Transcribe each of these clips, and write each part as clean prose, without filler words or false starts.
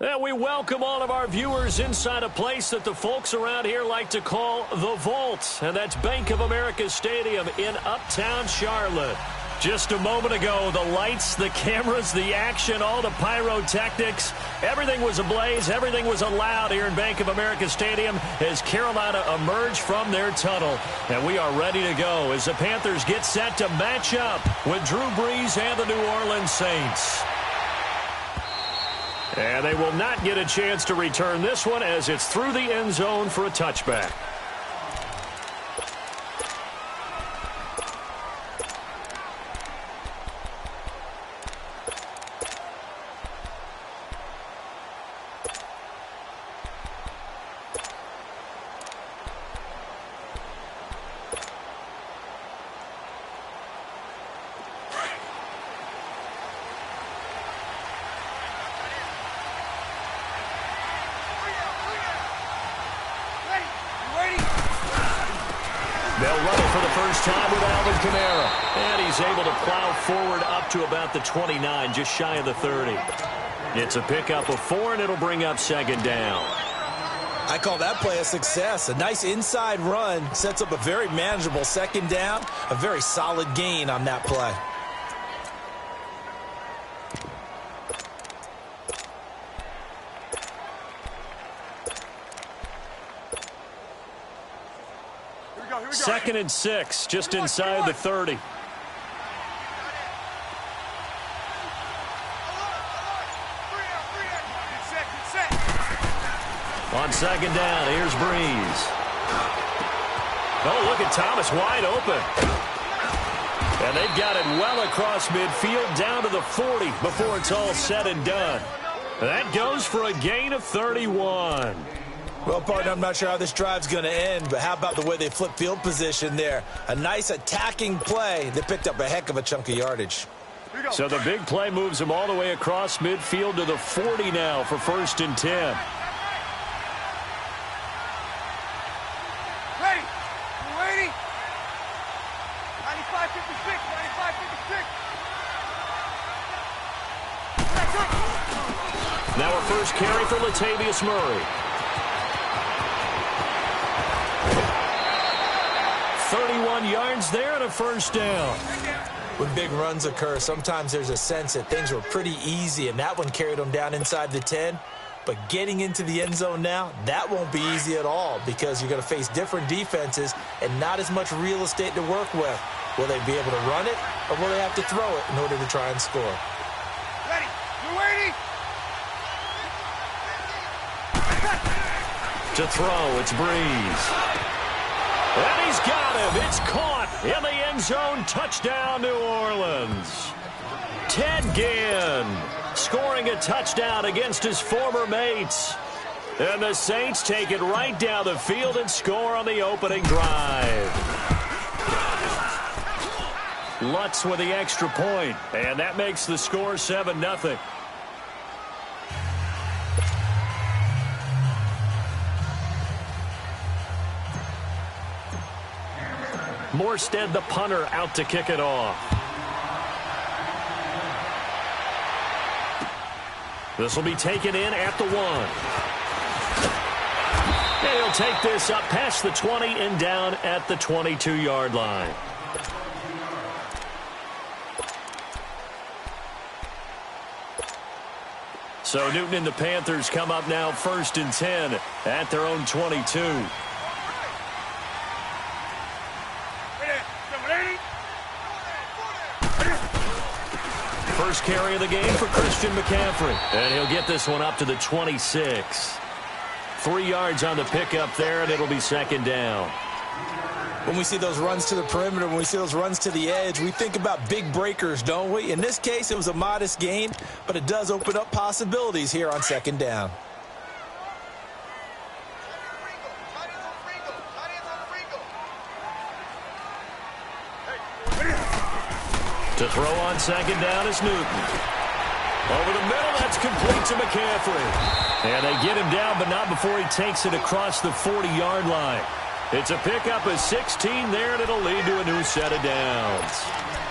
And we welcome all of our viewers inside a place that the folks around here like to call the Vault. And that's Bank of America Stadium in Uptown Charlotte. Just a moment ago, the lights, the cameras, the action, all the pyrotechnics, everything was ablaze, everything was allowed here in Bank of America Stadium as Carolina emerged from their tunnel. And we are ready to go as the Panthers get set to match up with Drew Brees and the New Orleans Saints. And they will not get a chance to return this one as it's through the end zone for a touchback. They'll run it for the first time with Alvin Kamara. And he's able to plow forward up to about the 29, just shy of the 30. It's a pickup of 4, and it'll bring up second down. I call that play a success. A nice inside run sets up a very manageable second down. A very solid gain on that play. Second and 6, just inside the 30. On second down, here's Brees. Oh, look at Thomas wide open. And they've got it well across midfield down to the 40 before it's all said and done. That goes for a gain of 31. Well, partner, I'm not sure how this drive's going to end, but how about the way they flip field position there? A nice attacking play that picked up a heck of a chunk of yardage. So the big play moves them all the way across midfield to the 40 now for 1st and 10. Ready? You ready? 95-56, 95-56. Now a first carry for Latavius Murray. 31 yards there and a first down. When big runs occur, sometimes there's a sense that things were pretty easy, and that one carried them down inside the 10. But getting into the end zone now, that won't be easy at all because you're going to face different defenses and not as much real estate to work with. Will they be able to run it, or will they have to throw it in order to try and score? Ready? You ready? To throw, it's Brees. And he's got him. It's caught in the end zone. Touchdown, New Orleans. Ted Ginn scoring a touchdown against his former mates. And the Saints take it right down the field and score on the opening drive. Lutz with the extra point, and that makes the score 7-0. Morstead, the punter, out to kick it off. This will be taken in at the 1. And he'll take this up past the 20 and down at the 22-yard line. So Newton and the Panthers come up now 1st and 10 at their own 22. First carry of the game for Christian McCaffrey. And he'll get this one up to the 26. 3 yards on the pickup there, and it'll be second down. When we see those runs to the perimeter, when we see those runs to the edge, we think about big breakers, don't we? In this case, it was a modest gain, but it does open up possibilities here on second down. To throw on second down is Newton. Over the middle, that's complete to McCaffrey. And they get him down, but not before he takes it across the 40-yard line. It's a pickup of 16 there, and it'll lead to a new set of downs.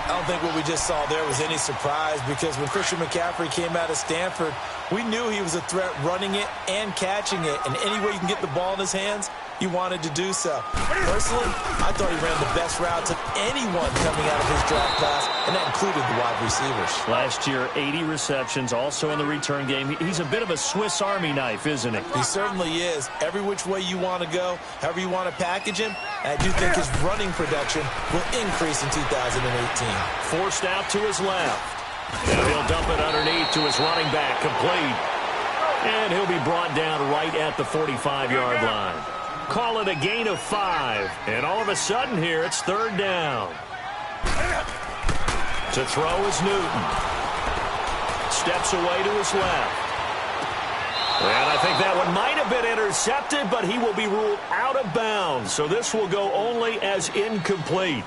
I don't think what we just saw there was any surprise, because when Christian McCaffrey came out of Stanford, we knew he was a threat running it and catching it. And any way you can get the ball in his hands, he wanted to do so. Personally, I thought he ran the best routes of anyone coming out of his draft class, and that included the wide receivers. Last year, 80 receptions, also in the return game. He's a bit of a Swiss Army knife, isn't he? He certainly is. Every which way you want to go, however you want to package him, I do think his running production will increase in 2018. Forced out to his left. And he'll dump it underneath to his running back, complete. And he'll be brought down right at the 45-yard line. Call it a gain of 5. And all of a sudden here, it's third down. To throw is Newton. Steps away to his left. And I think that one might have been intercepted, but he will be ruled out of bounds. So this will go only as incomplete.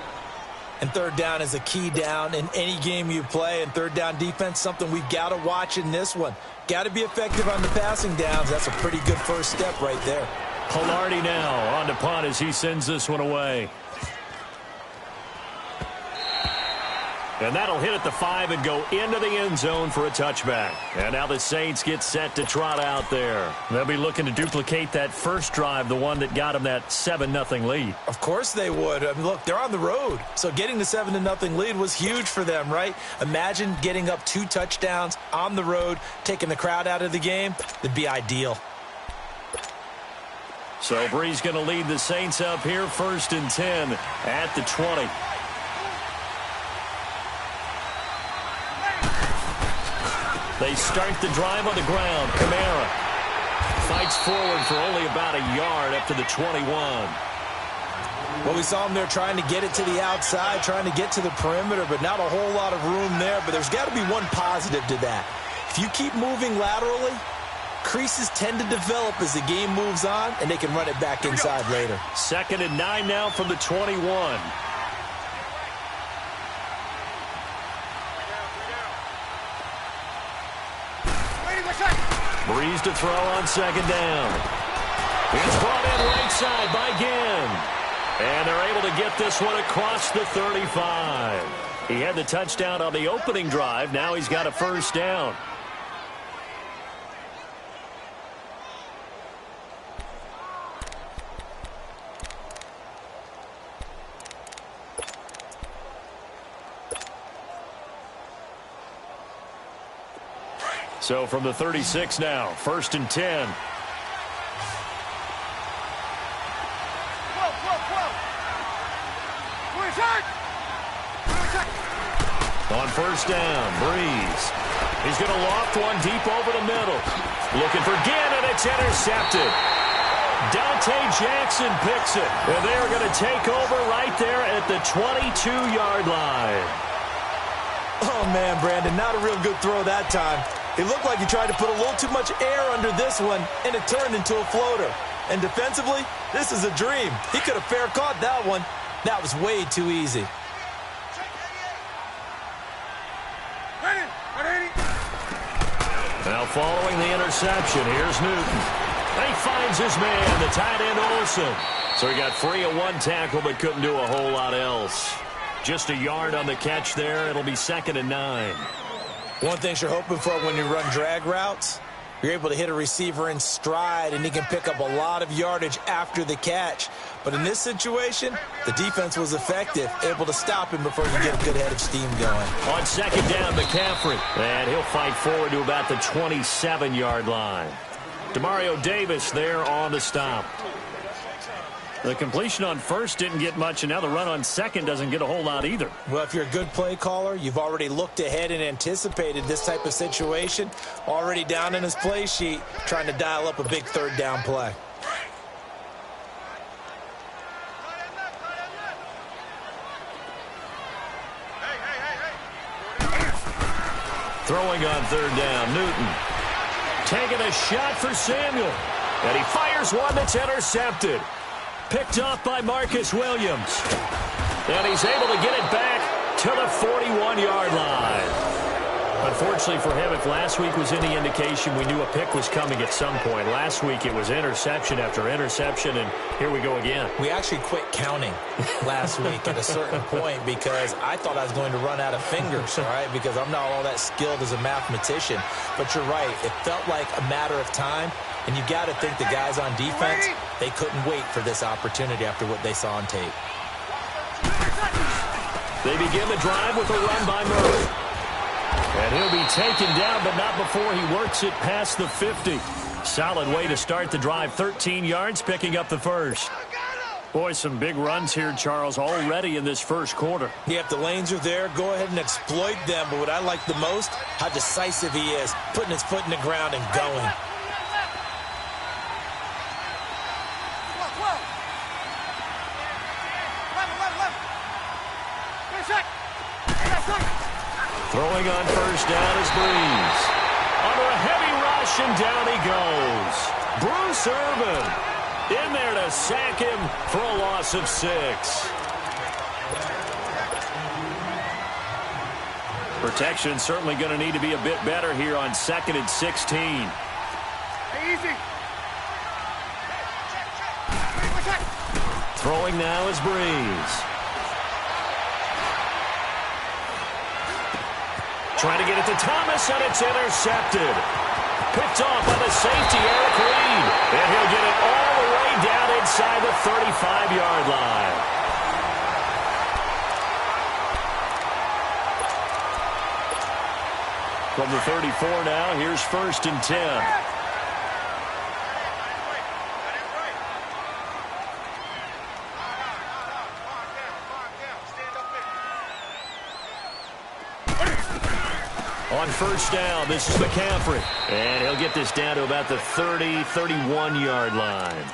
And third down is a key down in any game you play. And third down defense, something we've got to watch in this one. Got to be effective on the passing downs. That's a pretty good first step right there. Palardy now on to punt as he sends this one away. And that'll hit at the 5 and go into the end zone for a touchback. And now the Saints get set to trot out there. They'll be looking to duplicate that first drive, the one that got them that 7-0 lead. Of course they would. I mean, look, they're on the road. So getting the 7-0 lead was huge for them, right? Imagine getting up 2 touchdowns on the road, taking the crowd out of the game. That'd be ideal. So Brees going to lead the Saints up here, 1st and 10 at the 20. They start the drive on the ground. Kamara fights forward for only about a yard up to the 21. Well, we saw him there trying to get it to the outside, trying to get to the perimeter, but not a whole lot of room there. But there's got to be one positive to that. If you keep moving laterally, creases tend to develop as the game moves on, and they can run it back inside later. 2nd and 9 now from the 21. Brees to throw on 2nd down. It's brought in right side by Ginn. And they're able to get this one across the 35. He had the touchdown on the opening drive. Now he's got a first down. So from the 36 now, 1st and 10. On 1st down, Brees. He's going to loft one deep over the middle. Looking for Ginn, and it's intercepted. Dante Jackson picks it. And they're going to take over right there at the 22-yard line. Oh, man, Brandon, not a real good throw that time. It looked like he tried to put a little too much air under this one, and it turned into a floater. And defensively, this is a dream. He could have fair caught that one. That was way too easy. Now following the interception, here's Newton. And he finds his man, the tight end Olsen. So he got free of one tackle but couldn't do a whole lot else. Just a yard on the catch there. It'll be 2nd and 9. One thing you're hoping for when you run drag routes, you're able to hit a receiver in stride, and he can pick up a lot of yardage after the catch. But in this situation, the defense was effective, able to stop him before you get a good head of steam going. On 2nd down, McCaffrey. And he'll fight forward to about the 27-yard line. Demario Davis there on the stop. The completion on 1st didn't get much, and now the run on 2nd doesn't get a whole lot either. Well, if you're a good play caller, you've already looked ahead and anticipated this type of situation. Already down in his play sheet, trying to dial up a big 3rd down play. Throwing on 3rd down, Newton. Taking a shot for Samuel. And he fires one that's intercepted. Picked off by Marcus Williams. And he's able to get it back to the 41-yard line. A Unfortunately for him, if last week was any indication, we knew a pick was coming at some point. Last week it was interception after interception, and here we go again. We actually quit counting last week at a certain point because I thought I was going to run out of fingers, all right, because I'm not all that skilled as a mathematician. But you're right. It felt like a matter of time, and you got to think the guys on defense, they couldn't wait for this opportunity after what they saw on tape. They begin the drive with a run by Murray. And he'll be taken down, but not before he works it past the 50. Solid way to start the drive. 13 yards, picking up the first. Boy, some big runs here, Charles, already in this first quarter. Yeah, if the lanes are there, go ahead and exploit them. But what I like the most, how decisive he is, putting his foot in the ground and going. Throwing on first down is Breeze. Under a heavy rush, and down he goes. Bruce Irvin in there to sack him for a loss of 6. Protection certainly going to need to be a bit better here on 2nd and 16. Hey, easy. Throwing now is Breeze. Trying to get it to Thomas, and it's intercepted. Picked off by the safety, Eric Reed. And he'll get it all the way down inside the 35-yard line. From the 34 now, here's 1st and 10. On first down, this is McCaffrey. And he'll get this down to about the 30, 31-yard line.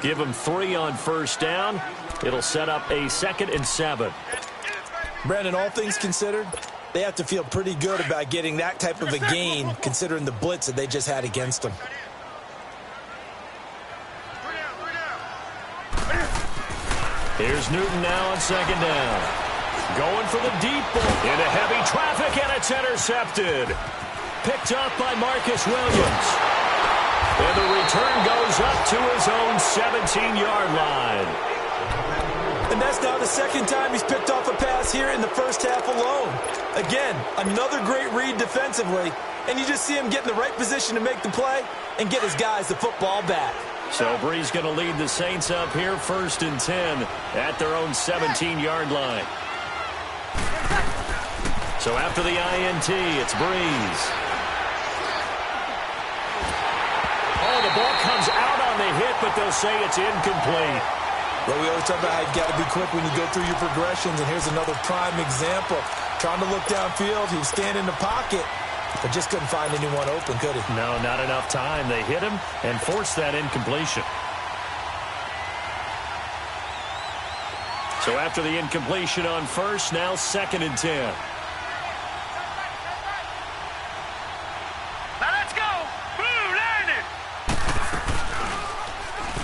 Give him 3 on first down. It'll set up a 2nd and 7. Brandon, all things considered, they have to feel pretty good about getting that type of a gain considering the blitz that they just had against them. Here's Newton now on 2nd down. Going for the deep ball. Into heavy traffic, and it's intercepted. Picked up by Marcus Williams. And the return goes up to his own 17-yard line. And that's now the 2nd time he's picked off a pass here in the first half alone. Again, another great read defensively. And you just see him get in the right position to make the play and get his guys the football back. So Breeze going to lead the Saints up here 1st and 10 at their own 17-yard line. So after the INT, it's Breeze. Oh, the ball comes out on the hit, but they'll say it's incomplete. Well, we always talk about how you got to be quick when you go through your progressions, and here's another prime example. Trying to look downfield, he was standing in the pocket, but just couldn't find anyone open, could he? No, not enough time. They hit him and forced that incompletion. So after the incompletion on first, now 2nd and 10.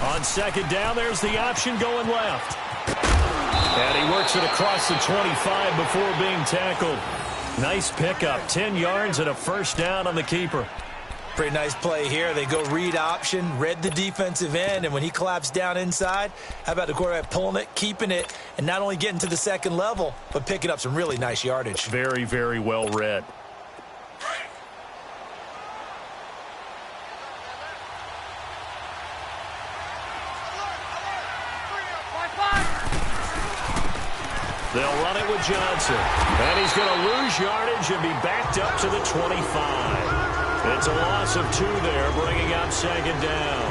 On 2nd down, there's the option going left. And he works it across the 25 before being tackled. Nice pickup, 10 yards and a first down on the keeper. Pretty nice play here. They go read option, read the defensive end, and when he collapsed down inside, how about the quarterback pulling it, keeping it, and not only getting to the 2nd level, but picking up some really nice yardage. Very, very well read. They'll run it with Johnson. And he's going to lose yardage and be backed up to the 25. It's a loss of 2 there, bringing out 2nd down.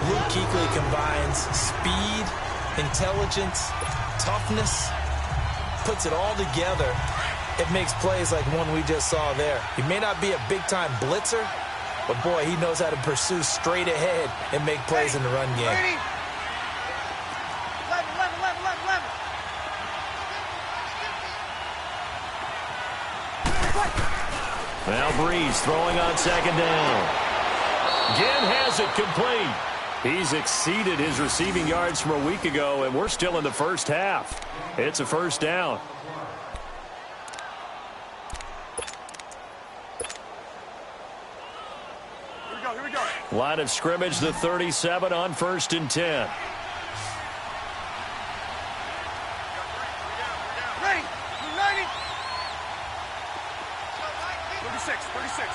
Luke Kuechly combines speed, intelligence, toughness, puts it all together. It makes plays like one we just saw there. He may not be a big-time blitzer, but, boy, he knows how to pursue straight ahead and make plays in the run game. Now Breeze throwing on 2nd down. Ginn has it complete. He's exceeded his receiving yards from a week ago, and we're still in the first half. It's a first down. Line of scrimmage, the 37 on 1st and 10. Ready. 90. 36.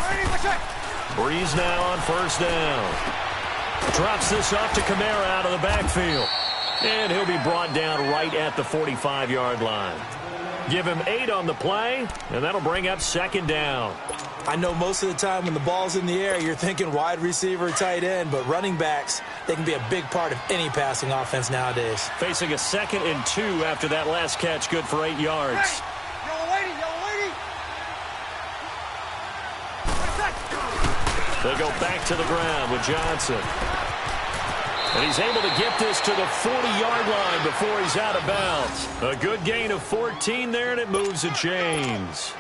Ready, watch it. Breeze now on 1st down. Drops this off to Kamara out of the backfield. And he'll be brought down right at the 45-yard line. Give him 8 on the play, and that'll bring up 2nd down. I know most of the time when the ball's in the air, you're thinking wide receiver, tight end, but running backs, they can be a big part of any passing offense nowadays. Facing a 2nd and 2 after that last catch, good for 8 yards. Yellow lady. They go back to the ground with Johnson. And he's able to get this to the 40-yard line before he's out of bounds. A good gain of 14 there, and it moves the chains.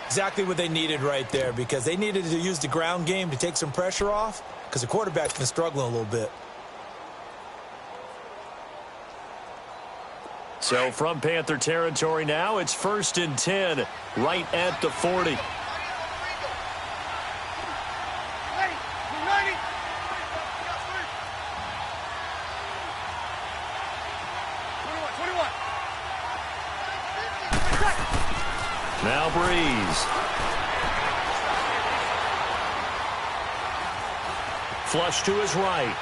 Exactly what they needed right there, because they needed to use the ground game to take some pressure off, because the quarterback's been struggling a little bit. So from Panther territory now, it's 1st and 10, right at the 40. Ready. 90. Now Breeze. Flush to his right.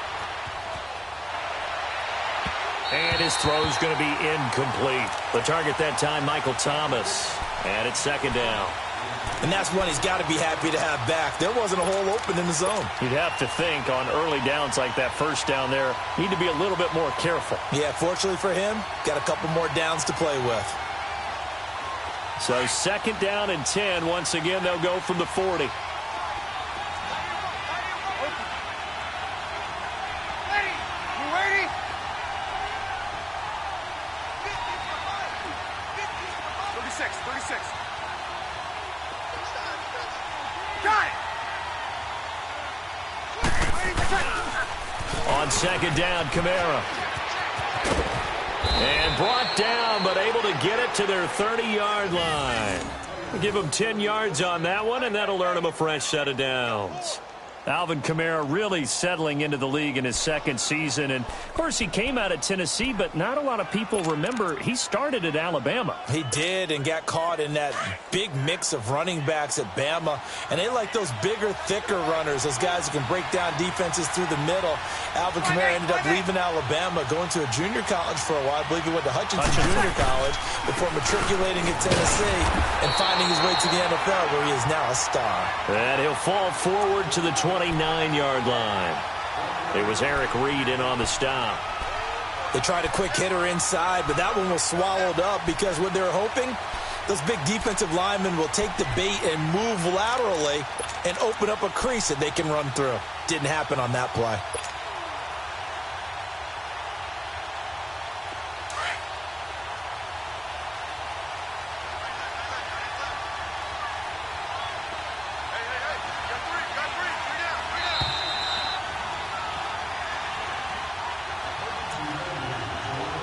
And his throw's going to be incomplete. The target that time, Michael Thomas. And it's 2nd down. And that's one he's got to be happy to have back. There wasn't a hole open in the zone. You'd have to think on early downs like that 1st down there, need to be a little bit more careful. Yeah, fortunately for him, got a couple more downs to play with. So 2nd down and 10. Once again, they'll go from the 40. Ready. You ready? Got it. On 2nd down, Kamara. And brought down, but able to get it to their 30-yard line. Give them 10 yards on that one, and that'll earn them a fresh set of downs. Alvin Kamara really settling into the league in his 2nd season. And, of course, he came out of Tennessee, but not a lot of people remember he started at Alabama. He did, and got caught in that big mix of running backs at Bama. And they like those bigger, thicker runners, those guys who can break down defenses through the middle. Alvin Kamara ended up leaving Alabama, going to a junior college for a while. I believe he went to Hutchinson Junior College before matriculating at Tennessee and finding his way to the NFL, where he is now a star. And he'll fall forward to the 29-yard line. It was Eric Reed in on the stop. They tried a quick hitter inside, but that one was swallowed up because what they're hoping, those big defensive linemen will take the bait and move laterally and open up a crease that they can run through. Didn't happen on that play.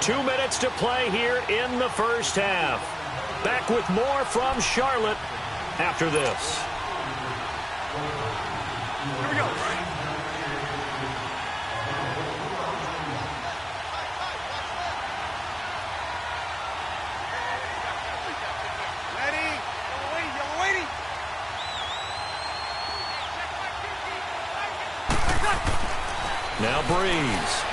Two minutes to play here in the 1st half. Back with more from Charlotte after this. Here we go. Ready. Yellow lady. Now Breeze.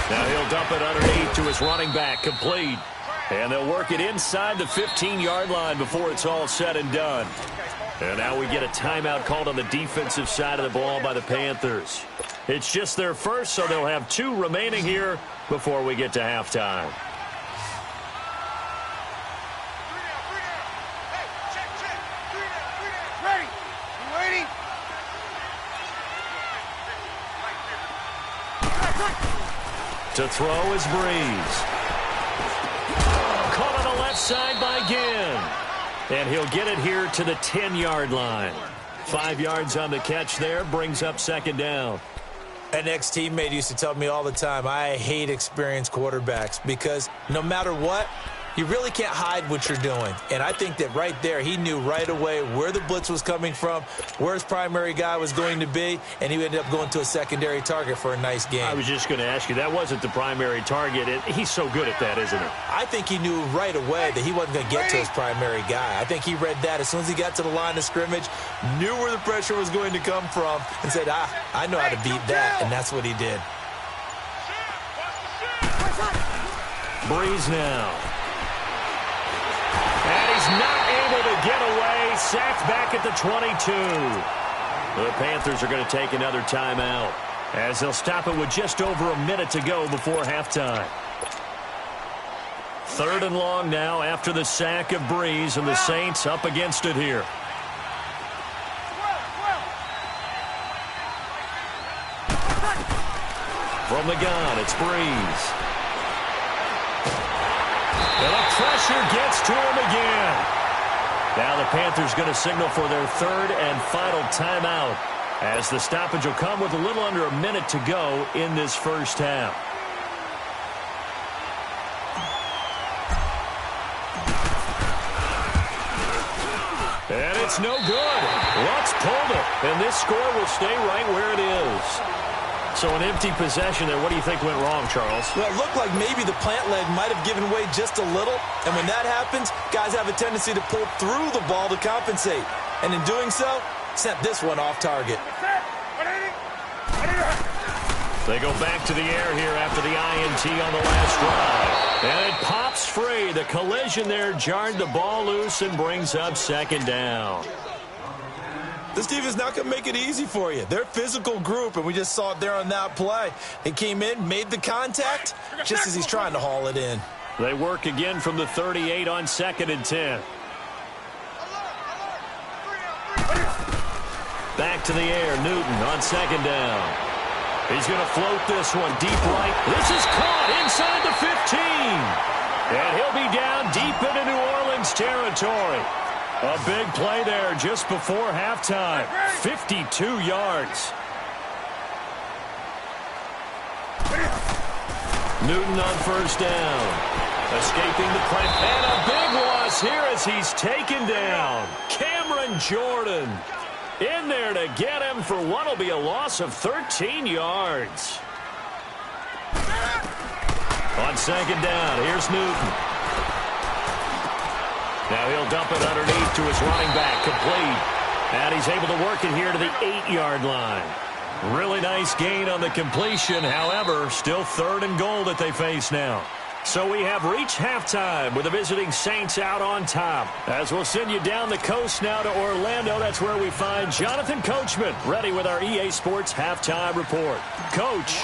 Now he'll dump it underneath to his running back, complete. And they'll work it inside the 15-yard line before it's all said and done. And now we get a timeout called on the defensive side of the ball by the Panthers. It's just their first, so they'll have 2 remaining here before we get to halftime. Ready. You ready? To throw is Breeze. Caught on the left side by Ginn. And he'll get it here to the 10-yard line. 5 yards on the catch there, brings up 2nd down. An ex-teammate used to tell me all the time, I hate experienced quarterbacks because no matter what, You really can't hide what you're doing. And I think that right there, he knew right away where the blitz was coming from, where his primary guy was going to be, and he ended up going to a secondary target for a nice game. I was just going to ask you, that wasn't the primary target. He's so good at that, isn't he? I think he knew right away that he wasn't going to get to his primary guy. I think he read that as soon as he got to the line of scrimmage, knew where the pressure was going to come from, and said, I know how to beat that, and that's what he did. Breeze now. And he's not able to get away. Sacked back at the 22. The Panthers are going to take another timeout as they'll stop it with just over a minute to go before halftime. 3rd and long now after the sack of Breeze, and the Saints up against it here. From the gun, it's Breeze. And the pressure gets to him again. Now the Panthers going to signal for their 3rd and final timeout, as the stoppage will come with a little under a minute to go in this first half. And it's no good. Lutz pulled it, and this score will stay right where it is. So an empty possession there. What do you think went wrong, Charles? Well, it looked like maybe the plant leg might have given way just a little. And when that happens, guys have a tendency to pull through the ball to compensate. And in doing so, sent this one off target. They go back to the air here after the INT on the last drive. And it pops free. The collision there jarred the ball loose and brings up 2nd down. This team is not going to make it easy for you. They're a physical group, and we just saw it there on that play. He came in, made the contact, just as he's trying to haul it in. They work again from the 38 on 2nd and 10. Back to the air, Newton on 2nd down. He's going to float this one deep right. This is caught inside the 15. And he'll be down deep into New Orleans territory. A big play there just before halftime. 52 yards. Newton on 1st down. Escaping the press. And a big loss here as he's taken down. Cameron Jordan in there to get him for what will be a loss of 13 yards. On 2nd down, here's Newton. Now he'll dump it underneath to his running back, complete. And he's able to work it here to the 8-yard line. Really nice gain on the completion. However, still 3rd and goal that they face now. So we have reached halftime with the visiting Saints out on top. As we'll send you down the coast now to Orlando. That's where we find Jonathan Coachman ready with our EA Sports halftime report. Coach,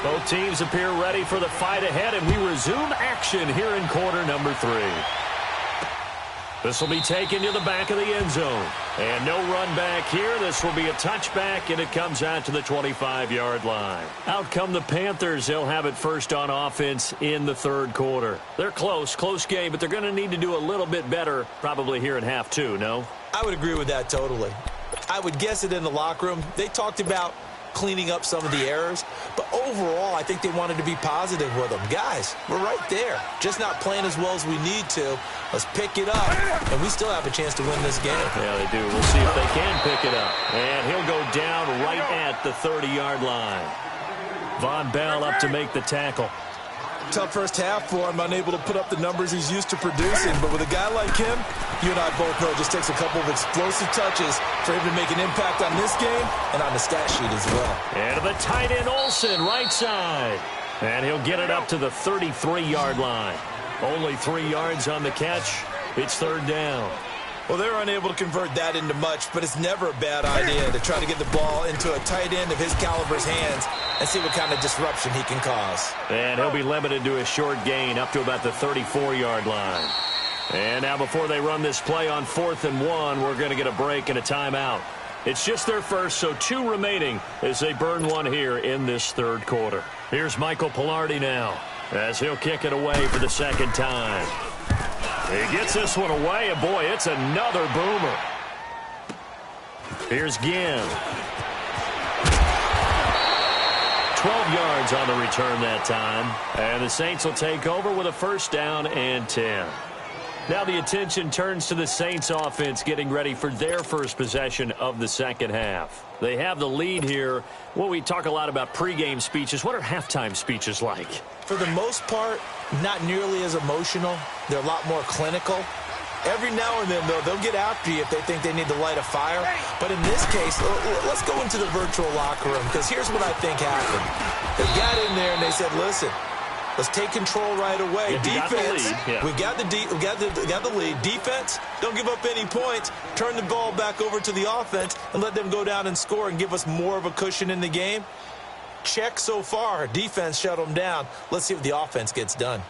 both teams appear ready for the fight ahead, and we resume action here in quarter number 3. This will be taken to the back of the end zone. And no run back here. This will be a touchback, and it comes out to the 25-yard line. Out come the Panthers. They'll have it first on offense in the 3rd quarter. They're close game, but they're going to need to do a little bit better probably here in half 2, no? I would agree with that totally. I would guess it in the locker room. They talked about cleaning up some of the errors, but overall I think they wanted to be positive with them. Guys, we're right there, just not playing as well as we need to. Let's pick it up, and we still have a chance to win this game. Yeah, they do. We'll see if they can pick it up. And he'll go down right at the 30-yard line. Von Bell up to make the tackle. Tough first half for him, unable to put up the numbers he's used to producing. But with a guy like him, you and I both know it just takes a couple of explosive touches for him to make an impact on this game and on the stat sheet as well. And to the tight end, Olsen, right side. And he'll get it up to the 33-yard line. Only 3 yards on the catch. It's 3rd down. Well, they were unable to convert that into much, but it's never a bad idea to try to get the ball into a tight end of his caliber's hands and see what kind of disruption he can cause. And he'll be limited to a short gain up to about the 34-yard line. And now before they run this play on 4th and 1, we're going to get a break and a timeout. It's just their first, so 2 remaining as they burn one here in this 3rd quarter. Here's Michael Palardy now as he'll kick it away for the 2nd time. He gets this one away, and boy, it's another boomer. Here's Ginn. 12 yards on the return that time. And the Saints will take over with a first down and 10. Now the attention turns to the Saints offense getting ready for their first possession of the second half. They have the lead here. Well, we talk a lot about pregame speeches. What are halftime speeches like? For the most part, not nearly as emotional. They're a lot more clinical. Every now and then, though, they'll get after you if they think they need to light a fire. But in this case, let's go into the virtual locker room, because here's what I think happened. They got in there and they said, listen, let's take control right away. Defense, we got the lead. Defense, don't give up any points. Turn the ball back over to the offense and let them go down and score and give us more of a cushion in the game. Check so far. Defense shut them down. Let's see if the offense gets done.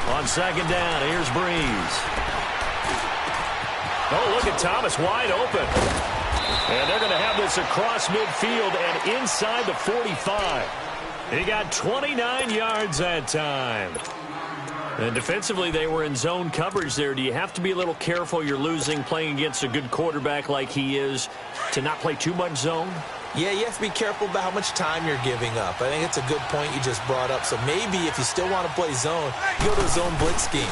On second down, here's Breeze. Oh, look at Thomas, wide open. And they're going to have this across midfield and inside the 45. He got 29 yards that time. And defensively, they were in zone coverage there. Do you have to be a little careful? You're losing playing against a good quarterback like he is to not play too much zone? Yeah, you have to be careful about how much time you're giving up. I think it's a good point you just brought up. So maybe if you still want to play zone, you go to a zone blitz scheme.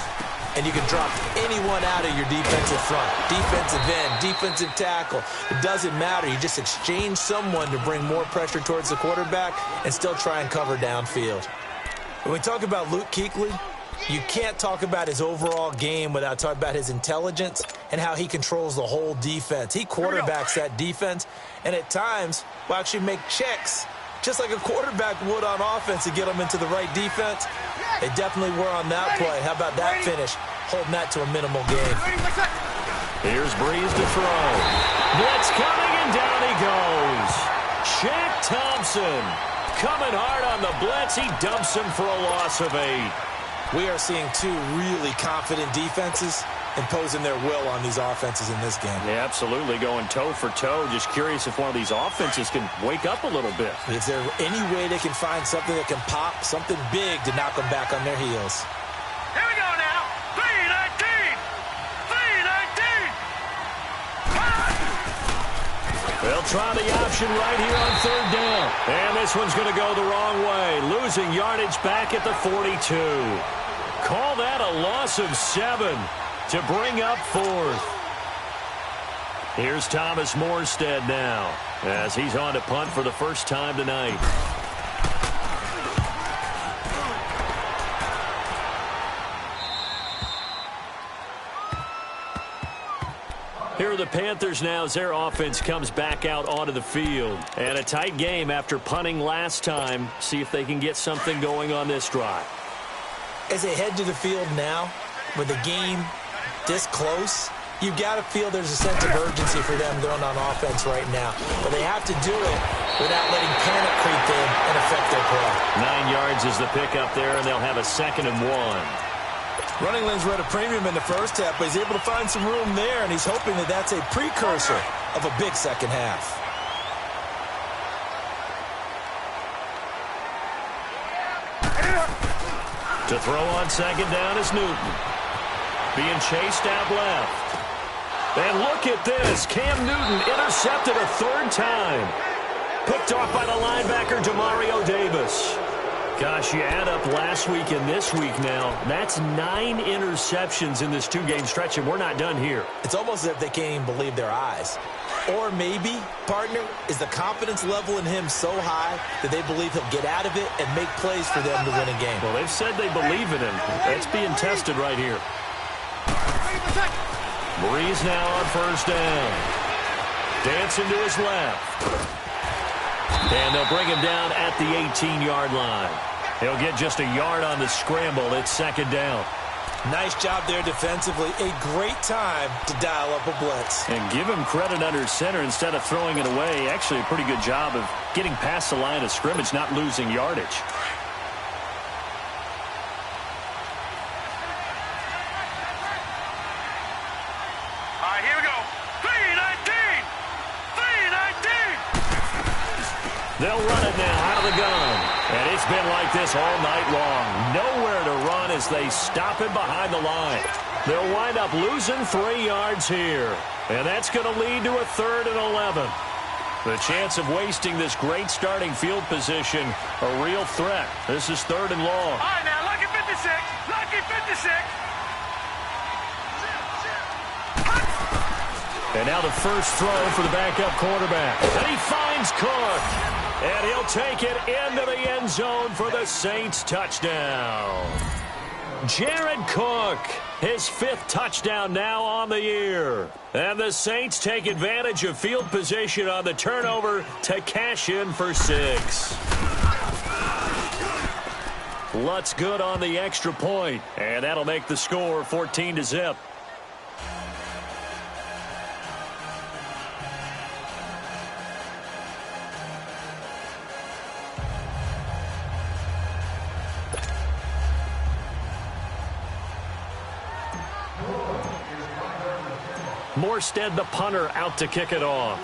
And you can drop anyone out of your defensive front. Defensive end, defensive tackle. It doesn't matter. You just exchange someone to bring more pressure towards the quarterback and still try and cover downfield. When we talk about Luke Kuechly, you can't talk about his overall game without talking about his intelligence and how he controls the whole defense. He quarterbacks that defense, and at times will actually make checks just like a quarterback would on offense to get them into the right defense. They definitely were on that play. How about that finish? Holding that to a minimal gain. Here's Breeze to throw. Blitz coming, and down he goes. Shaq Thompson coming hard on the blitz. He dumps him for a loss of 8. We are seeing two really confident defenses imposing their will on these offenses in this game. Yeah, absolutely, going toe for toe. Just curious if one of these offenses can wake up a little bit. Is there any way they can find something that can pop, something big to knock them back on their heels? Here we go now. 3-19. 3-19. They'll try the option right here on third down. And this one's going to go the wrong way. Losing yardage back at the 42. Call that a loss of 7 to bring up 4th. Here's Thomas Morstead now as he's on to punt for the first time tonight. Here are the Panthers now as their offense comes back out onto the field. And a tight game after punting last time. See if they can get something going on this drive. As they head to the field now, with the game this close, you've got to feel there's a sense of urgency for them going on offense right now. But they have to do it without letting panic creep in and affect their play. 9 yards is the pickup there, and they'll have a 2nd and 1. Running lanes were at a premium in the first half, but he's able to find some room there, and he's hoping that that's a precursor of a big second half. To throw on second down is Newton. Being chased out left. And look at this. Cam Newton intercepted a 3rd time. Picked off by the linebacker, Demario Davis. Gosh, you add up last week and this week now. That's 9 interceptions in this 2-game stretch, and we're not done here. It's almost as if they can't even believe their eyes. Or maybe, partner, is the confidence level in him so high that they believe he'll get out of it and make plays for them to win a game. Well, they've said they believe in him. That's being tested right here. Breeze now on first down. Dancing to his left. And they'll bring him down at the 18-yard line. He'll get just a yard on the scramble. It's 2nd down. Nice job there defensively. A great time to dial up a blitz. And give him credit under center instead of throwing it away. Actually, a pretty good job of getting past the line of scrimmage, not losing yardage. All right, here we go. 3-19. They'll run it now out of the gun. And it's been like this all night long. Nowhere to run as they stop him behind the line. They'll wind up losing 3 yards here. And that's going to lead to a 3rd and 11. The chance of wasting this great starting field position, a real threat. This is 3rd and long. All right, now, lucky 56. Lucky 56. And now the first throw for the backup quarterback. And he finds Cook. And he'll take it into the end zone for the Saints touchdown. Jared Cook, his 5th touchdown now on the year. And the Saints take advantage of field position on the turnover to cash in for 6. Lutz good on the extra point. And that'll make the score 14-0. Morstead, the punter, out to kick it off.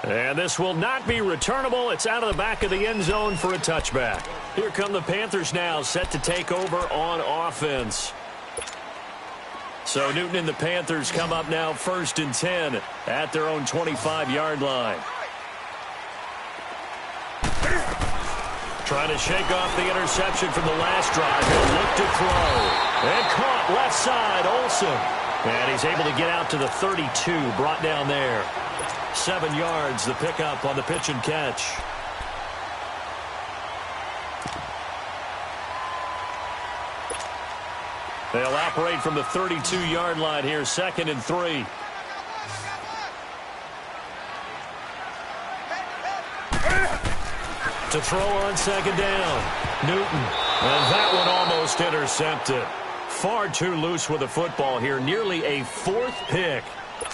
And this will not be returnable. It's out of the back of the end zone for a touchback. Here come the Panthers now, set to take over on offense. So Newton and the Panthers come up now 1st and 10 at their own 25-yard line. Trying to shake off the interception from the last drive. He'll look to throw. And caught left side, Olsen. And he's able to get out to the 32, brought down there. 7 yards, the pickup on the pitch and catch. They'll operate from the 32-yard line here, 2nd and 3. To throw on 2nd down. Newton. And that one almost intercepted. Far too loose with the football here. Nearly a 4th pick.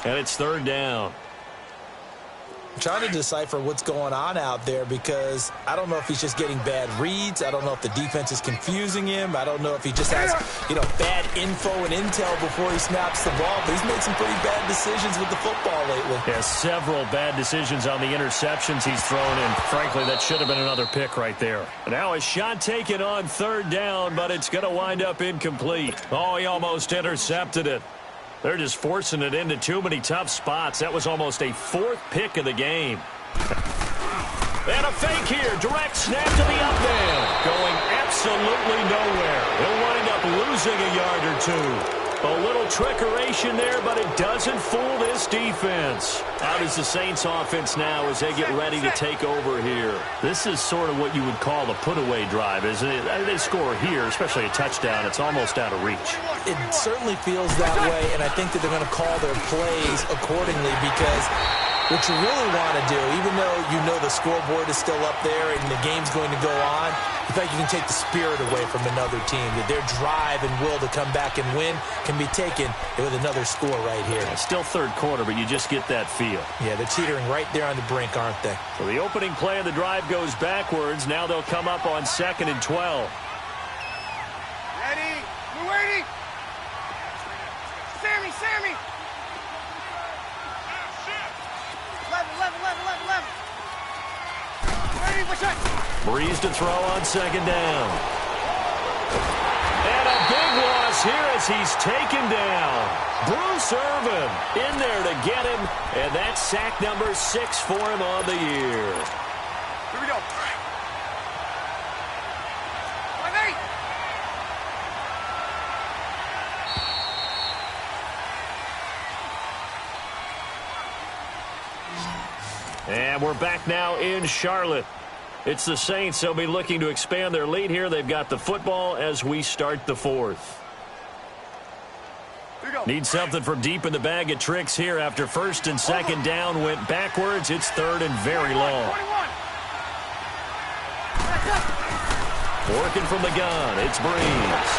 And it's 3rd down. I'm trying to decipher what's going on out there because I don't know if he's just getting bad reads. I don't know if the defense is confusing him. I don't know if he just has, bad info and intel before he snaps the ball. But he's made some pretty bad decisions with the football lately. Yeah, several bad decisions on the interceptions he's thrown, and frankly, that should have been another pick right there. Now a shot taken on 3rd down, but it's going to wind up incomplete. Oh, he almost intercepted it. They're just forcing it into too many tough spots. That was almost a 4th pick of the game. And a fake here. Direct snap to the up man. Going absolutely nowhere. He'll wind up losing a yard or 2. A little trickeration there, but it doesn't fool this defense. Out is the Saints offense now as they get ready to take over here. This is sort of what you would call the put-away drive, isn't it? They score here, especially a touchdown. It's almost out of reach. It certainly feels that way, and I think that they're going to call their plays accordingly because what you really want to do, even though you know the scoreboard is still up there and the game's going to go on, you think you can take the spirit away from another team, that their drive and will to come back and win can be taken with another score right here. Yeah, still 3rd quarter, but you just get that feel. Yeah, they're teetering right there on the brink, aren't they? So the opening play of the drive goes backwards. Now they'll come up on 2nd and 12. Ready? We're waiting. Sammy. 11. Ready, what's up? Breeze to throw on 2nd down. And a big loss here as he's taken down. Bruce Irvin in there to get him, and that's sack number 6 for him on the year. Here we go. 5-8. And we're back now in Charlotte. It's the Saints. They'll be looking to expand their lead here. They've got the football as we start the 4th. Need something from deep in the bag of tricks here after 1st and 2nd down went backwards. It's 3rd and very long. Working from the gun, it's Breeze.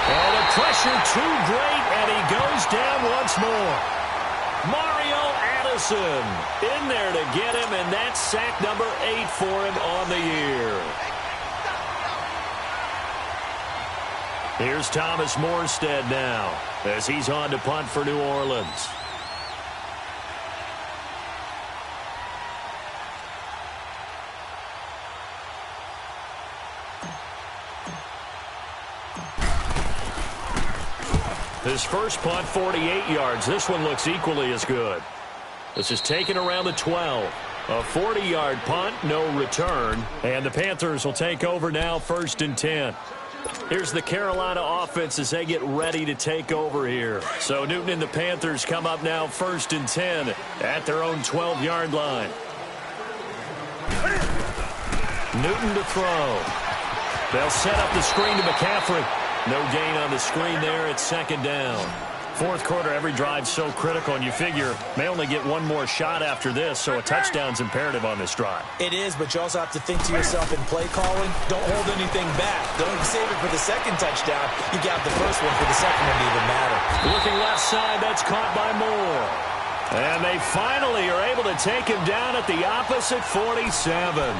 And the pressure too great, and he goes down once more. Mario Addison in there to get him, and that's sack number 8 for him on the year. Here's Thomas Morstead now as he's on to punt for New Orleans. His first punt, 48 yards. This one looks equally as good. This is taken around the 12. A 40-yard punt, no return. And the Panthers will take over now, 1st and 10. Here's the Carolina offense as they get ready to take over here. So Newton and the Panthers come up now, 1st and 10 at their own 12-yard line. Newton to throw. They'll set up the screen to McCaffrey. No gain on the screen there. It's 2nd down. 4th quarter, every drive so critical, and you figure may only get one more shot after this, so a touchdown's imperative on this drive. It is, but you also have to think to yourself in play calling, don't hold anything back. Don't save it for the second touchdown. You got the first one for the second one to even matter. Looking left side, that's caught by Moore. And they finally are able to take him down at the opposite 47.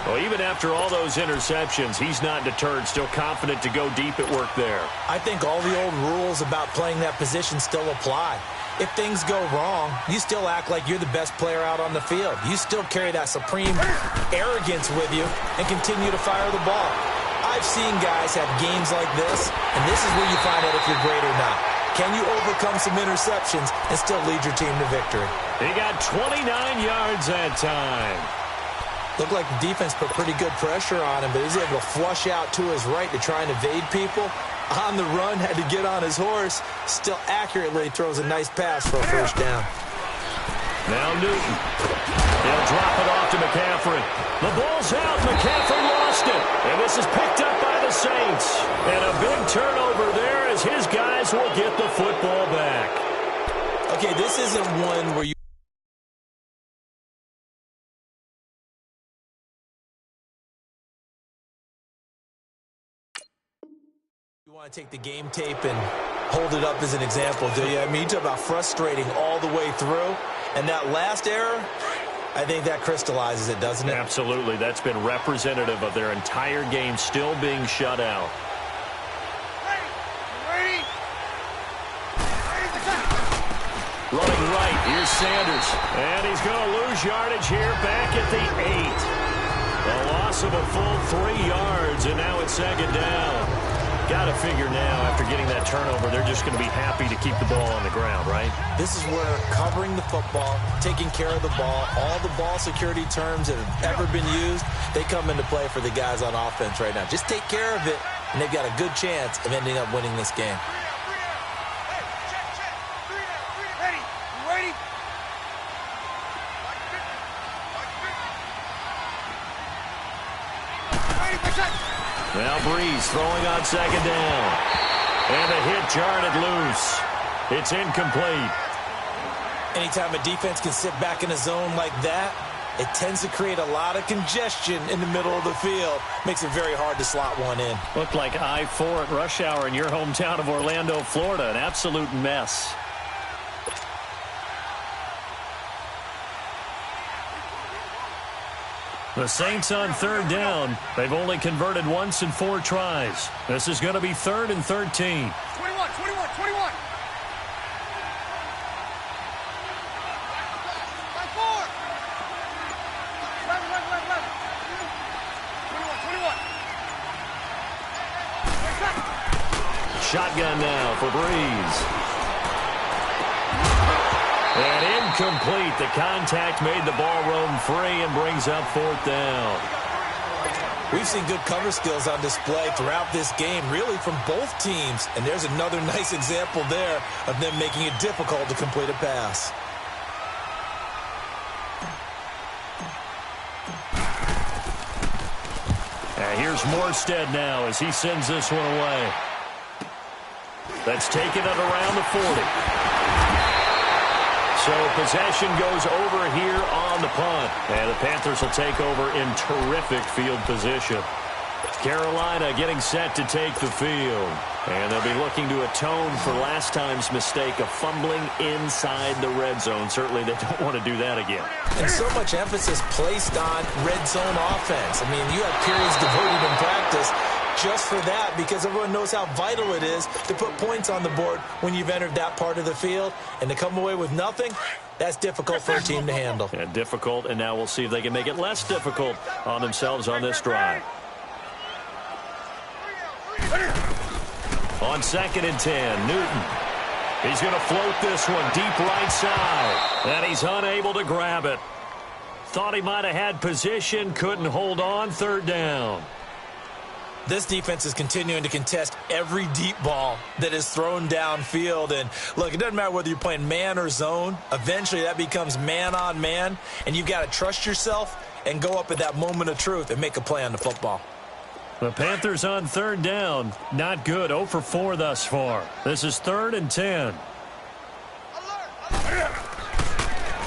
Well, even after all those interceptions, he's not deterred, still confident to go deep at work there. I think all the old rules about playing that position still apply. If things go wrong, you still act like you're the best player out on the field. You still carry that supreme arrogance with you and continue to fire the ball. I've seen guys have games like this, and this is where you find out if you're great or not. Can you overcome some interceptions and still lead your team to victory? He got 29 yards that time. Looked like the defense put pretty good pressure on him, but he was able to flush out to his right to try and evade people. On the run, had to get on his horse. Still accurately throws a nice pass for a 1st down. Now Newton. He'll drop it off to McCaffrey. The ball's out. McCaffrey lost it. And this is picked up by the Saints. And a big turnover there as his guys will get the football back. Okay, this isn't one where you want to take the game tape and hold it up as an example, do you? I mean, you talk about frustrating all the way through. And that last error, I think that crystallizes it, doesn't it? Absolutely. That's been representative of their entire game still being shut out. Running right, here's Sanders. And he's going to lose yardage here back at the 8. A loss of a full 3 yards, and now it's 2nd down. Got to figure now, after getting that turnover, they're just going to be happy to keep the ball on the ground, right? This is where covering the football, taking care of the ball, all the ball security terms that have ever been used, they come into play for the guys on offense right now. Just take care of it, and they've got a good chance of ending up winning this game. Now Breeze throwing on 2nd down. And a hit jarred it loose. It's incomplete. Anytime a defense can sit back in a zone like that, it tends to create a lot of congestion in the middle of the field. Makes it very hard to slot one in. Looked like I-4 at rush hour in your hometown of Orlando, Florida. An absolute mess. The Saints on 3rd down. They've only converted once in 4 tries. This is going to be 3rd and 13. 21. Shotgun now for Breeze. And incomplete. The contact made the ball roam free and brings up 4th down. We've seen good cover skills on display throughout this game, really from both teams. And there's another nice example there of them making it difficult to complete a pass. And here's Morstead now as he sends this one away. That's taken at around the 40. So possession goes over here on the punt. And the Panthers will take over in terrific field position. Carolina getting set to take the field. And they'll be looking to atone for last time's mistake of fumbling inside the red zone. Certainly they don't want to do that again. And so much emphasis placed on red zone offense. I mean, you have periods devoted in practice just for that, because everyone knows how vital it is to put points on the board when you've entered that part of the field. And to come away with nothing, that's difficult for a team to handle. Yeah, difficult, and now we'll see if they can make it less difficult on themselves on this drive. On 2nd and 10, Newton. He's going to float this one deep right side. And he's unable to grab it. Thought he might have had position, couldn't hold on, 3rd down. This defense is continuing to contest every deep ball that is thrown downfield. And, look, it doesn't matter whether you're playing man or zone. Eventually that becomes man on man, and you've got to trust yourself and go up at that moment of truth and make a play on the football. The Panthers on 3rd down. Not good. 0 for 4 thus far. This is 3rd and 10.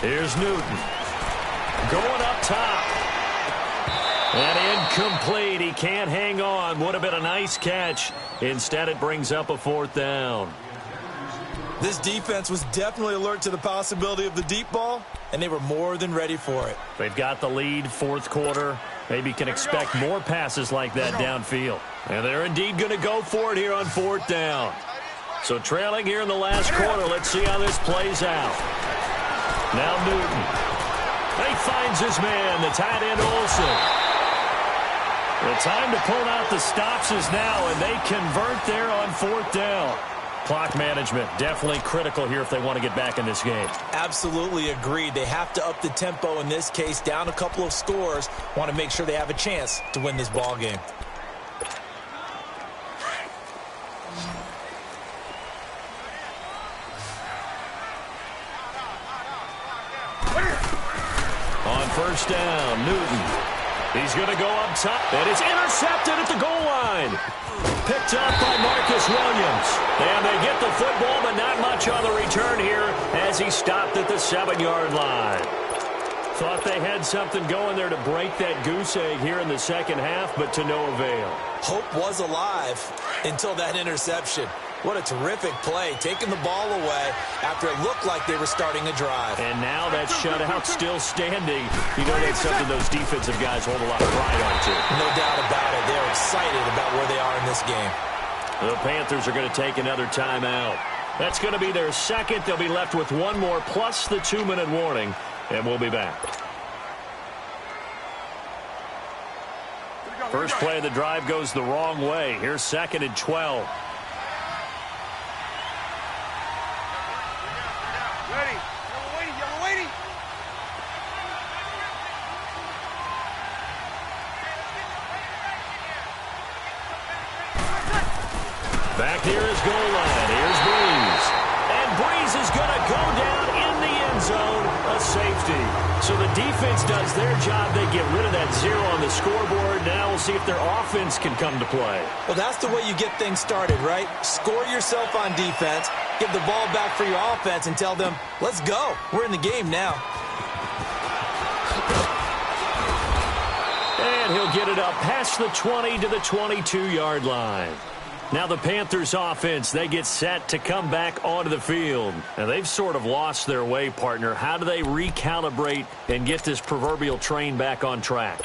Here's Newton. Going up top. And incomplete. He can't hang on. Would have been a nice catch. Instead, it brings up a 4th down. This defense was definitely alert to the possibility of the deep ball, and they were more than ready for it. They've got the lead, 4th quarter. Maybe can expect more passes like that downfield. And they're indeed going to go for it here on 4th down. So trailing here in the last quarter. Let's see how this plays out. Now Newton. He finds his man, the tight end Olsen. The time to pull out the stops is now, and they convert there on 4th down. Clock management definitely critical here if they want to get back in this game. Absolutely agreed. They have to up the tempo in this case, down a couple of scores. Want to make sure they have a chance to win this ball game. On 1st down, Newton. He's going to go up top, and it's intercepted at the goal line. Picked up by Marcus Williams. And they get the football, but not much on the return here as he stopped at the 7-yard line. Thought they had something going there to break that goose egg here in the second half, but to no avail. Hope was alive until that interception. What a terrific play, taking the ball away after it looked like they were starting a drive. And now that shutout still standing. You know that's something those defensive guys hold a lot of pride on, too. No doubt about it. They're excited about where they are in this game. The Panthers are going to take another timeout. That's going to be their second. They'll be left with one more plus the 2-minute warning, and we'll be back. First play of the drive goes the wrong way. Here's 2nd and 12. Ready. Yellow waiting. Back near his goal line. Here's Breeze. And Breeze is going to go down in the end zone. A safety. So the defense does their job. They get rid of that 0 on the scoreboard. Now we'll see if their offense can come to play. Well, that's the way you get things started, right? Score yourself on defense, give the ball back for your offense, and tell them, let's go. We're in the game now. And he'll get it up past the 20 to the 22-yard line. Now the Panthers offense, they get set to come back onto the field. And they've sort of lost their way, partner. How do they recalibrate and get this proverbial train back on track?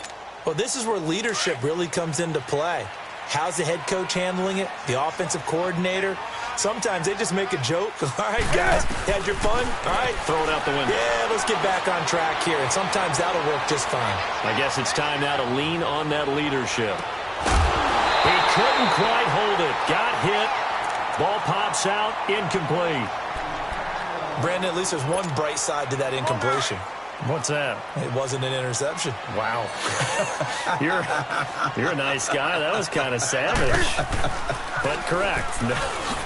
Well, this is where leadership really comes into play. How's the head coach handling it? The offensive coordinator? Sometimes they just make a joke. All right, guys, you had your fun? All right. Throw it out the window. Yeah, let's get back on track here. And sometimes that'll work just fine. I guess it's time now to lean on that leadership. He couldn't quite hold it. Got hit. Ball pops out. Incomplete. Brandon, at least there's one bright side to that incompletion. What's that? It wasn't an interception. Wow. You're a nice guy. That was kind of savage. But correct.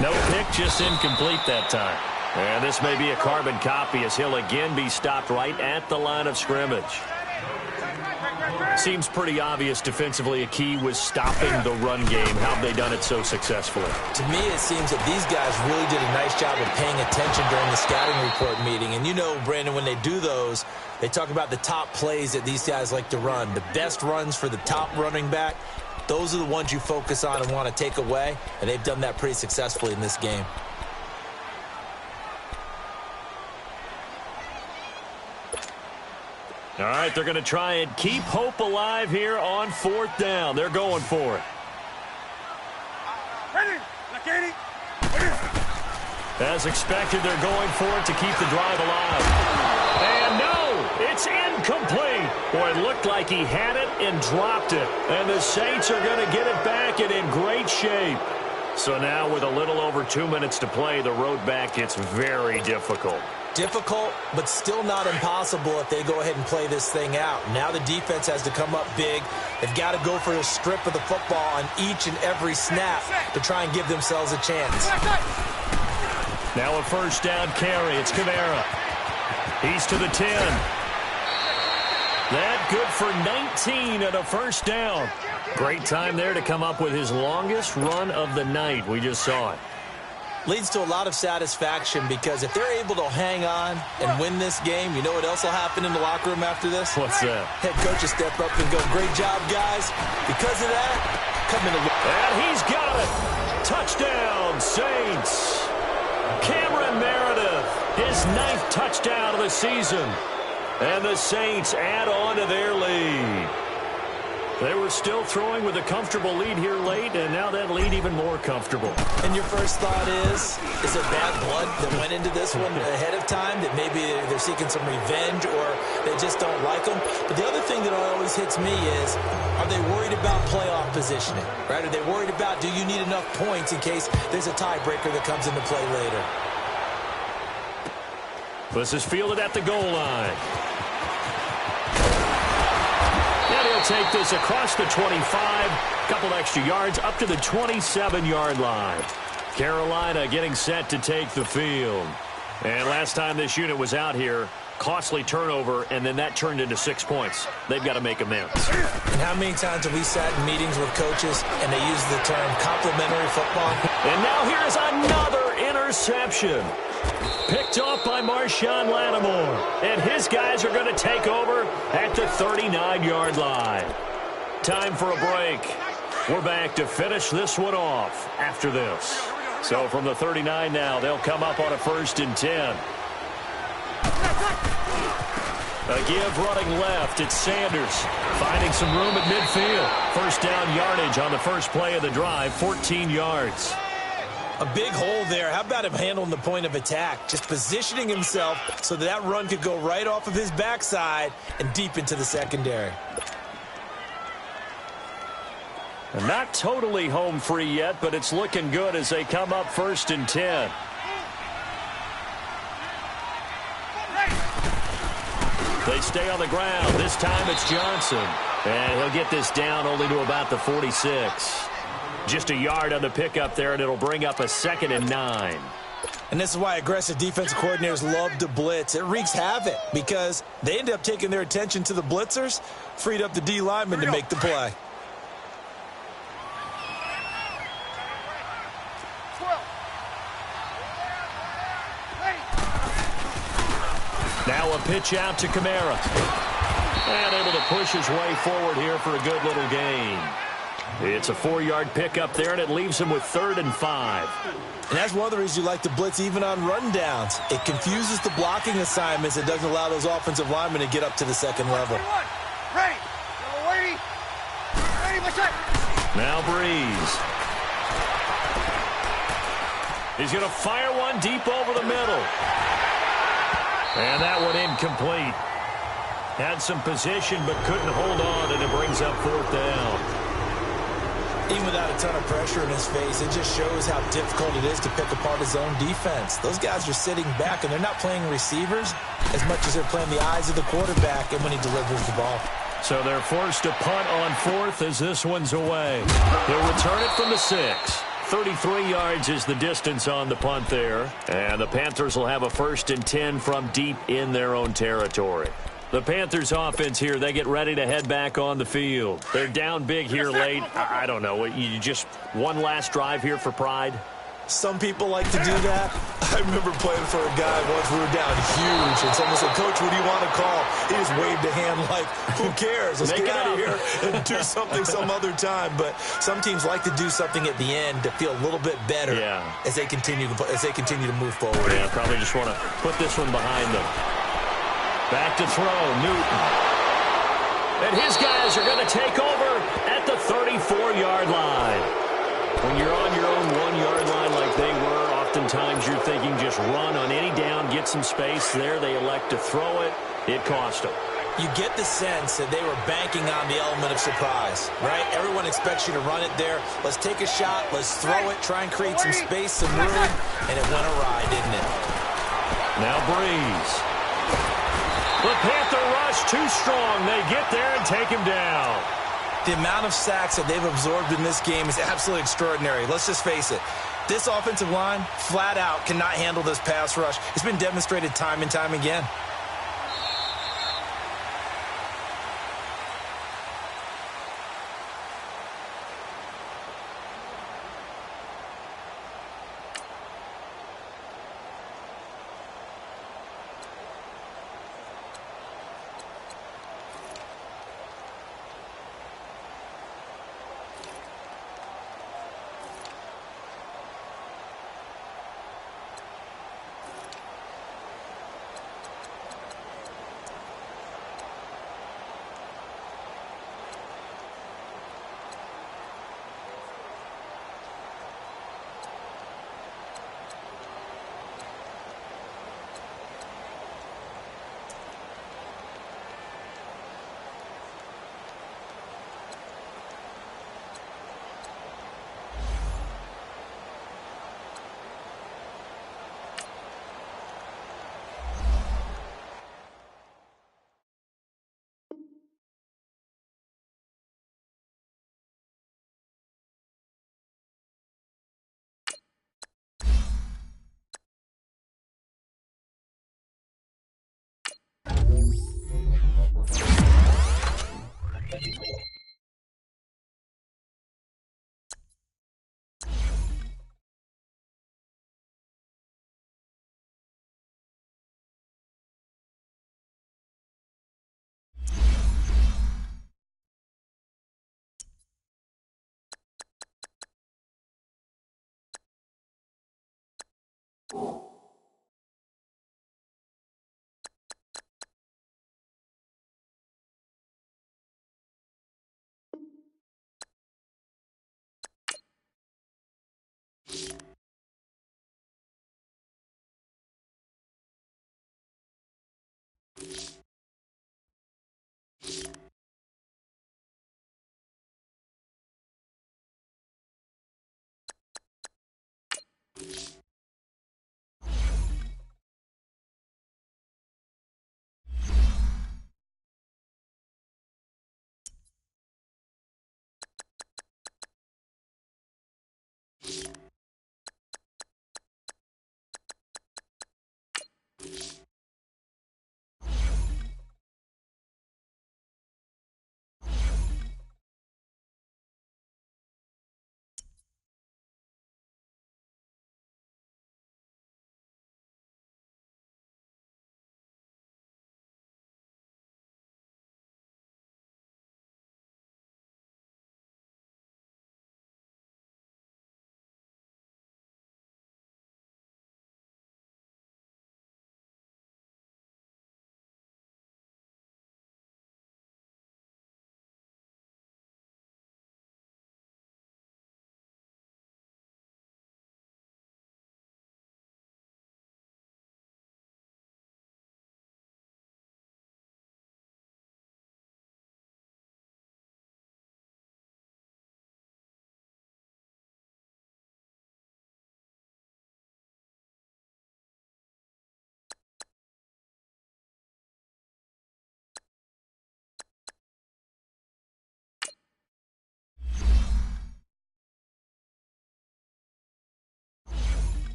No pick, just incomplete that time. And this may be a carbon copy as he'll again be stopped right at the line of scrimmage. Seems pretty obvious defensively a key was stopping the run game. How have they done it so successfully? To me, it seems that these guys really did a nice job of paying attention during the scouting report meeting. And you know, Brandon, when they do those, they talk about the top plays that these guys like to run. The best runs for the top running back, those are the ones you focus on and want to take away. And they've done that pretty successfully in this game. All right, they're going to try and keep hope alive here on 4th down. They're going for it. Ready. Look, Katie. As expected, they're going for it to keep the drive alive. And no, it's incomplete. Boy, it looked like he had it and dropped it. And the Saints are going to get it back and in great shape. So now with a little over 2 minutes to play, the road back gets very difficult. Difficult, but still not impossible if they go ahead and play this thing out. Now the defense has to come up big. They've got to go for a strip of the football on each and every snap to try and give themselves a chance. Now a first down carry. It's Kamara. He's to the 10. That good for 19 and a first down. Great time there to come up with his longest run of the night. We just saw it. Leads to a lot of satisfaction because if they're able to hang on and win this game, you know what else will happen in the locker room after this? What's that? Head coach will step up and go, great job, guys. Because of that, come in. And he's got it. Touchdown, Saints. Cameron Meredith, his 9th touchdown of the season. And the Saints add on to their lead. They were still throwing with a comfortable lead here late, and now that lead even more comfortable. And your first thought is it bad blood that went into this one ahead of time, that maybe they're seeking some revenge or they just don't like them? But the other thing that always hits me is, are they worried about playoff positioning? Right? Are they worried about, do you need enough points in case there's a tiebreaker that comes into play later? This is fielded at the goal line. And he'll take this across the 25, a couple extra yards up to the 27-yard line. Carolina getting set to take the field. And last time this unit was out here, costly turnover, and then that turned into 6 points. They've got to make amends. And how many times have we sat in meetings with coaches and they use the term complimentary football? And now here's another interception. Picked off by Marshawn Lattimore. And his guys are going to take over at the 39-yard line. Time for a break. We're back to finish this one off after this. So from the 39 now, they'll come up on a 1st and 10. A give running left. It's Sanders finding some room at midfield. First down yardage on the first play of the drive, 14 yards. A big hole there. How about him handling the point of attack? Just positioning himself so that run could go right off of his backside and deep into the secondary. And not totally home free yet, but it's looking good as they come up 1st and 10. They stay on the ground. This time it's Johnson. And he'll get this down only to about the 46. Just a yard on the pickup there, and it'll bring up a 2nd and 9. And this is why aggressive defensive coordinators love to blitz. It wreaks havoc because they end up taking their attention to the blitzers, freed up the D lineman to make the play. Now a pitch out to Kamara. And able to push his way forward here for a good little gain. It's a 4-yard pickup there, and it leaves him with 3rd and 5. And that's one of the reasons you like to blitz even on rundowns. It confuses the blocking assignments. It doesn't allow those offensive linemen to get up to the second level. Ready. Ready. Now Breeze. He's going to fire one deep over the middle. And that one incomplete. Had some position but couldn't hold on, and it brings up 4th down. Even without a ton of pressure in his face, it just shows how difficult it is to pick apart his own defense. Those guys are sitting back, and they're not playing receivers as much as they're playing the eyes of the quarterback and when he delivers the ball. So they're forced to punt on 4th as this one's away. He'll return it from the 6. 33 yards is the distance on the punt there. And the Panthers will have a 1st and 10 from deep in their own territory. The Panthers offense here, they get ready to head back on the field. They're down big here late. I don't know. You just one last drive here for pride? Some people like to do that. I remember playing for a guy once. We were down huge, and someone said, "Coach, what do you want to call?" He just waved a hand like, who cares? Let's get out of here and do something some other time. But some teams like to do something at the end to feel a little bit better as they continue to move forward. Yeah, probably just want to put this one behind them. Back to throw, Newton. And his guys are going to take over at the 34-yard line. When you're on your own 1-yard line like they were, oftentimes you're thinking just run on any down, get some space there. They elect to throw it. It cost them. You get the sense that they were banking on the element of surprise, right? Everyone expects you to run it there. Let's take a shot. Let's throw it. Try and create some space, some room. And it went awry, didn't it? Now Breeze. The Panther rush too strong. They get there and take him down. The amount of sacks that they've absorbed in this game is absolutely extraordinary. Let's just face it. This offensive line, flat out, cannot handle this pass rush. It's been demonstrated time and time again.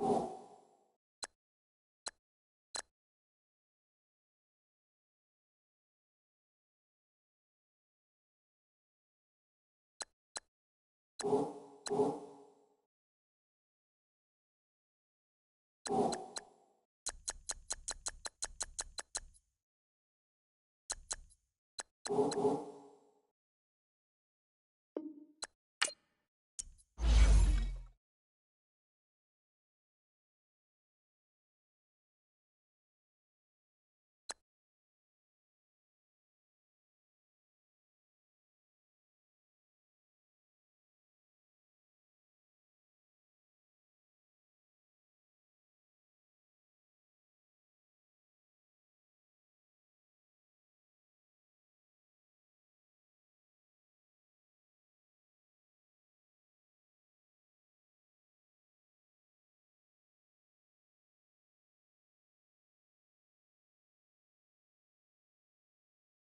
you